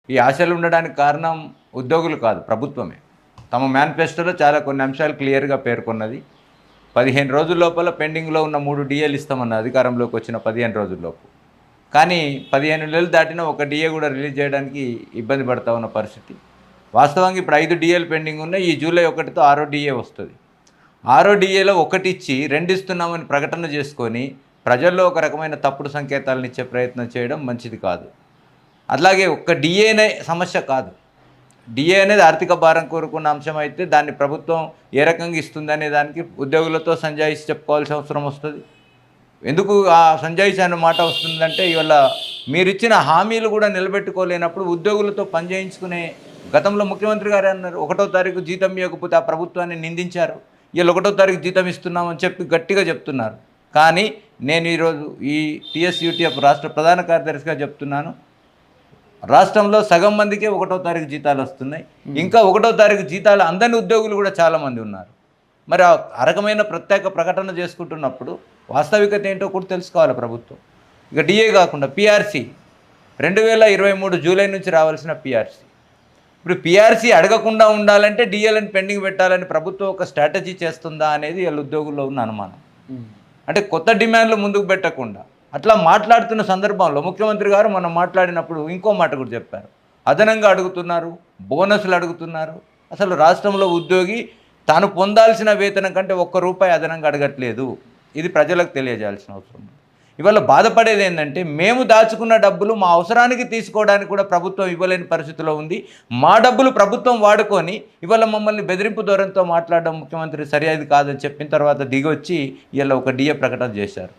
ఈ ఆశలు ఉండడానికి కారణం ఉద్యోగులు కాదు, ప్రభుత్వమే. తమ మేనిఫెస్టోలో చాలా కొన్ని అంశాలు క్లియర్గా పేర్కొన్నది. 15 రోజుల లోపల పెండింగ్లో ఉన్న 3 డిఏలు ఇస్తామన్న అధికారంలోకి వచ్చిన 15 రోజుల్లోపు. కానీ 15 నెలలు దాటినా ఒక డిఏ కూడా రిలీజ్ చేయడానికి ఇబ్బంది పడతా ఉన్న పరిస్థితి. వాస్తవంగా ఇప్పుడు 5 డిఏలు పెండింగ్ ఉన్నాయి. ఈ జూలై 1తో 6వ డిఏ వస్తుంది. 6వ డిఏలో 1 ఇచ్చి 2 ఇస్తున్నామని ప్రకటన చేసుకొని ప్రజల్లో ఒక రకమైన తప్పుడు సంకేతాలను ఇచ్చే ప్రయత్నం చేయడం మంచిది కాదు. అలాగే ఒక్క డిఏనే సమస్య కాదు. డిఏ అనేది ఆర్థిక భారం కోరుకున్న అంశం అయితే దాన్ని ప్రభుత్వం ఏ రకంగా ఇస్తుందనే దానికి ఉద్యోగులతో సంజాయిషి చెప్పుకోవాల్సిన అవసరం వస్తుంది. ఎందుకు ఆ సంజాయిషి అనే మాట వస్తుందంటే, ఇవాళ మీరిచ్చిన హామీలు కూడా నిలబెట్టుకోలేనప్పుడు ఉద్యోగులతో పనిచేయించుకునే గతంలో ముఖ్యమంత్రి గారు అన్నారు, 1వ తారీఖు జీతం ఇవ్వకపోతే ఆ ప్రభుత్వాన్ని నిందించారు. ఇవాళ 1వ తారీఖు జీతం ఇస్తున్నామని చెప్పి గట్టిగా చెప్తున్నారు. కానీ నేను ఈరోజు ఈ టీఎస్యూటీఎఫ్ రాష్ట్ర ప్రధాన కార్యదర్శిగా చెప్తున్నాను, రాష్ట్రంలో సగం మందికే 1వ తారీఖు జీతాలు వస్తున్నాయి. ఇంకా 1వ తారీఖు జీతాలు అందని ఉద్యోగులు కూడా చాలామంది ఉన్నారు. మరి ఆ రకమైన ప్రత్యేక ప్రకటన చేసుకుంటున్నప్పుడు వాస్తవికత ఏంటో కూడా తెలుసుకోవాలి ప్రభుత్వం. ఇక డిఏ కాకుండా పిఆర్సీ 2023 జూలై నుంచి రావాల్సిన పిఆర్సీ, ఇప్పుడు పిఆర్సీ అడగకుండా ఉండాలంటే డిఏలను పెండింగ్ పెట్టాలని ప్రభుత్వం ఒక స్ట్రాటజీ చేస్తుందా అనేది వీళ్ళ ఉద్యోగుల్లో ఉన్న అనుమానం. అంటే కొత్త డిమాండ్లు ముందుకు పెట్టకుండా అట్లా మాట్లాడుతున్న సందర్భంలో ముఖ్యమంత్రి గారు మనం మాట్లాడినప్పుడు ఇంకో మాట కూడా చెప్పారు, అదనంగా అడుగుతున్నారు, బోనస్లు అడుగుతున్నారు. అసలు రాష్ట్రంలో ఉద్యోగి తాను పొందాల్సిన వేతనం కంటే ₹1 అదనంగా అడగట్లేదు. ఇది ప్రజలకు తెలియజేయాల్సిన అవసరం. ఇవాళ బాధపడేది ఏంటంటే, మేము దాచుకున్న డబ్బులు మా అవసరానికి తీసుకోవడానికి కూడా ప్రభుత్వం ఇవ్వలేని పరిస్థితిలో ఉంది. మా డబ్బులు ప్రభుత్వం వాడుకొని ఇవాళ మమ్మల్ని బెదిరింపు ధోరణితో మాట్లాడడం ముఖ్యమంత్రి సరైనది కాదని చెప్పిన తర్వాత దిగొచ్చి ఇవాళ ఒక డిఏ ప్రకటన చేశారు.